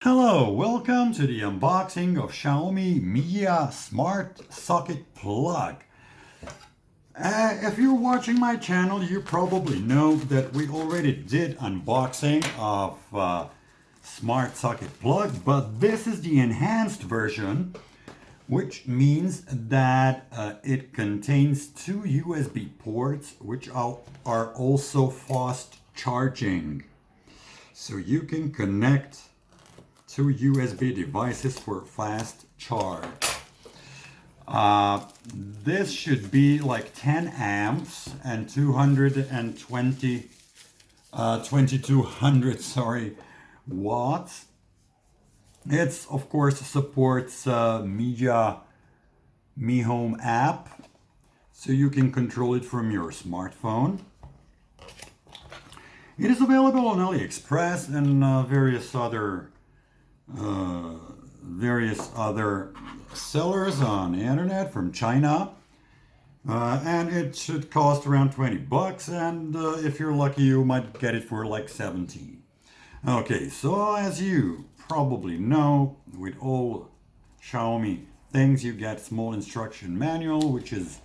Hello, welcome to the unboxing of Xiaomi Mijia Smart Socket Plug. If you're watching my channel, you probably know that we already did unboxing of Smart Socket Plug, but this is the enhanced version, which means that it contains two USB ports, which are also fast charging. So you can connect two USB devices for fast charge. This should be like 10 amps and 2200 watts. It's of course supports Mijia MiHome app, so you can control it from your smartphone. It is available on AliExpress and various other sellers on the internet from China, and it should cost around 20 bucks, and if you're lucky you might get it for like 17. Okay, so as you probably know, with all Xiaomi things you get small instruction manual, which is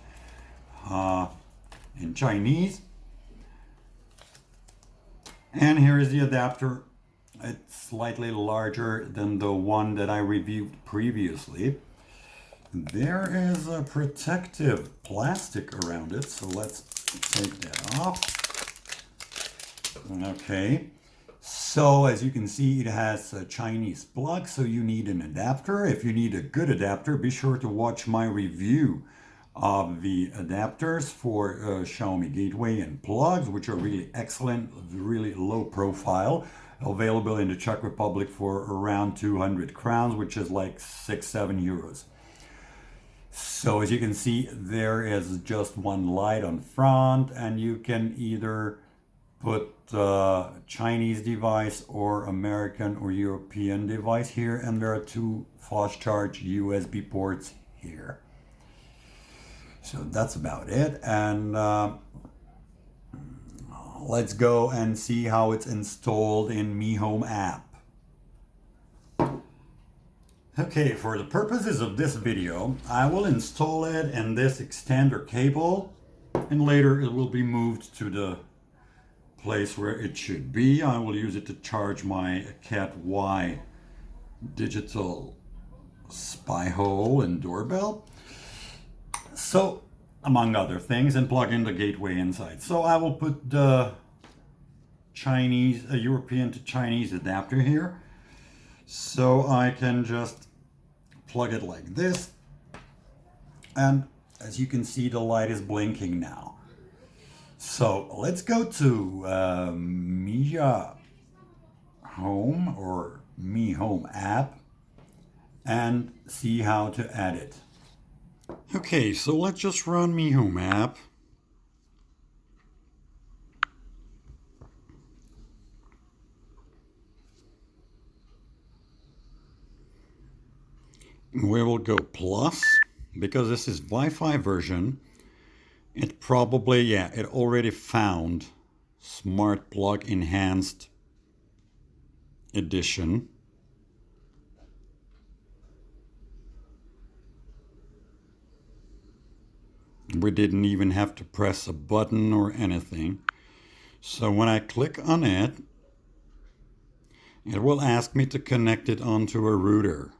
in Chinese, and here is the adapter. It's slightly larger than the one that I reviewed previously. There is a protective plastic around it, so let's take that off. Okay, so as you can see, it has a Chinese plug, so you need an adapter. If you need a good adapter, be sure to watch my review of the adapters for Xiaomi gateway and plugs, which are really excellent, really low profile, available in the Czech Republic for around 200 crowns, which is like 6-7 euros. So as you can see, there is just one light on front, and you can either put Chinese device or American or European device here, and there are two fast charge USB ports here. So that's about it, and let's go and see how it's installed in MiHome app. Okay, for the purposes of this video, I will install it in this extender cable, and later it will be moved to the place where it should be. I will use it to charge my Cat Y digital spy hole and doorbell. So, among other things, and plug in the gateway inside. So I will put the European to Chinese adapter here. So I can just plug it like this. And as you can see, the light is blinking now. So let's go to Mijia Home or MiHome app and see how to add it. Okay, so let's just run MiHome app. We will go plus, because this is Wi-Fi version. It probably, yeah, it already found Smart Plug Enhanced Edition. We didn't even have to press a button or anything. So when I click on it, it will ask me to connect it onto a router.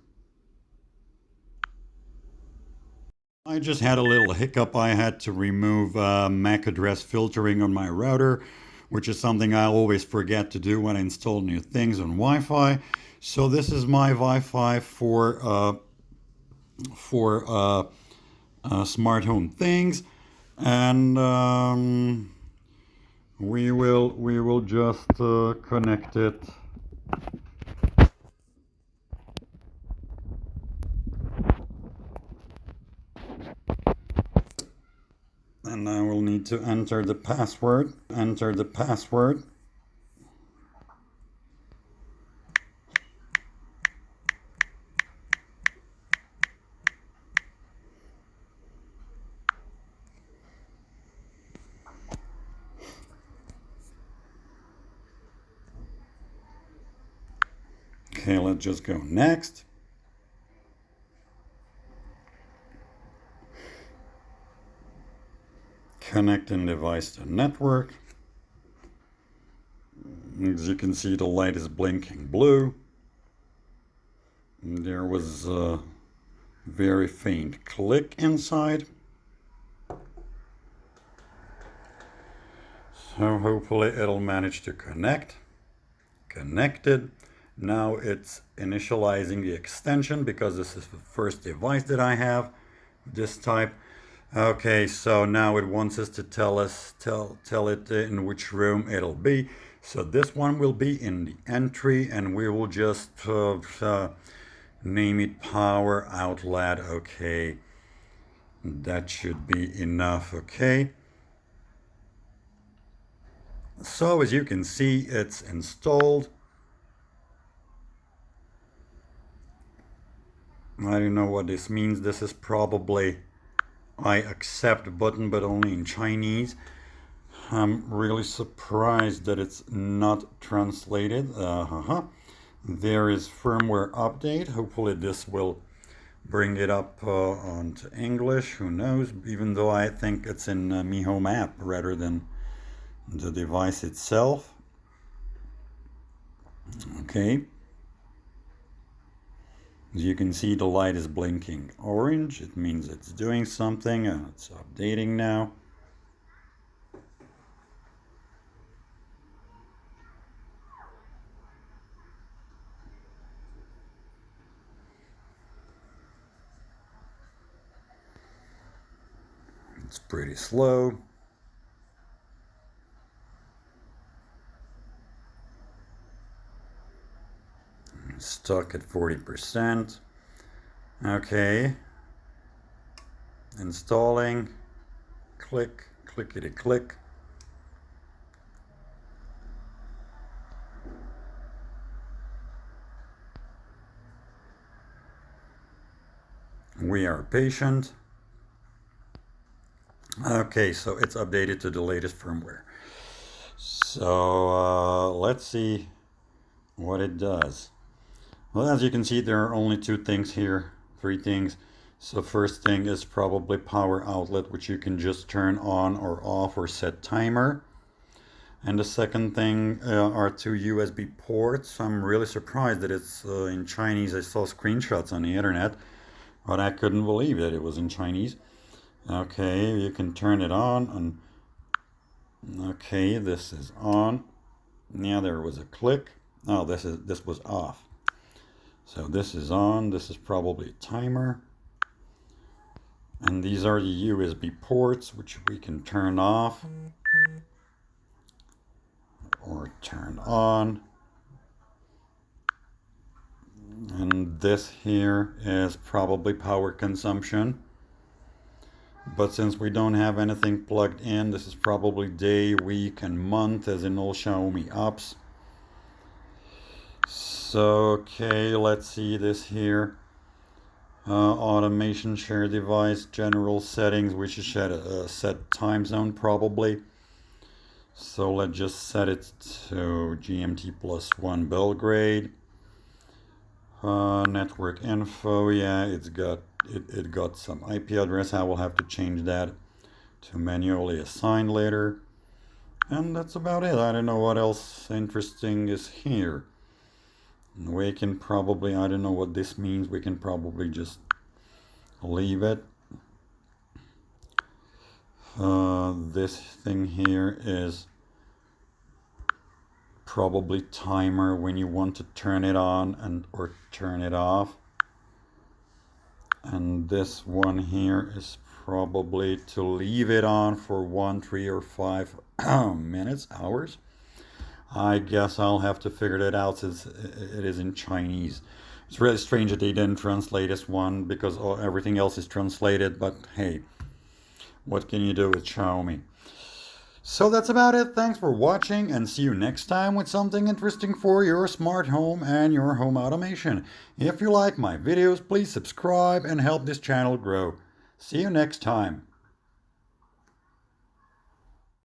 I just had a little hiccup. I had to remove MAC address filtering on my router, which is something I always forget to do when I install new things on Wi-Fi. So this is my Wi-Fi for smart home things, and we will just connect it. And I will need to enter the password. Enter the password. Okay, let's just go next. Connecting device to network. As you can see, the light is blinking blue. There was a very faint click inside. So hopefully it'll manage to connect. Connected. Now it's initializing the extension because this is the first device that I have, this type. Okay, so now it wants us to tell it in which room it'll be. So this one will be in the entry, and we will just name it power outlet. Okay, that should be enough. Okay. So as you can see, it's installed. I don't know what this means. This is probably I accept button, but only in Chinese. I'm really surprised that it's not translated. There is firmware update. Hopefully this will bring it up onto English. Who knows? Even though I think it's in MiHome app rather than the device itself. Okay. As you can see, the light is blinking orange. It means it's doing something, and it's updating now. It's pretty slow. Stuck at 40%. Okay. Installing. Click, clickety click. We are patient. Okay, so it's updated to the latest firmware. So let's see what it does. Well, as you can see, there are only two things here, three things. So first thing is probably power outlet, which you can just turn on or off or set timer. And the second thing are two USB ports. I'm really surprised that it's in Chinese. I saw screenshots on the internet, but I couldn't believe that it was in Chinese. Okay, you can turn it on. Okay, this is on. Yeah, there was a click. Oh, this was off. So this is on. This is probably a timer. And these are the USB ports, which we can turn off or turn on. And this here is probably power consumption. But since we don't have anything plugged in, this is probably day, week, and month, as in all Xiaomi apps. So, okay, let's see this here. Automation share device, general settings, which is set time zone probably. So let's just set it to GMT +1 Belgrade. Network info, yeah, it got some IP address. I will have to change that to manually assign later. And that's about it. I don't know what else interesting is here. We can probably, I don't know what this means. We can probably just leave it. This thing here is probably timer when you want to turn it on or turn it off. And this one here is probably to leave it on for 1, 3, or 5 minutes, hours. I guess I'll have to figure that out since it is in Chinese. It's really strange that they didn't translate this one because everything else is translated, but hey, what can you do with Xiaomi? So that's about it. Thanks for watching, and see you next time with something interesting for your smart home and your home automation. If you like my videos, please subscribe and help this channel grow. See you next time.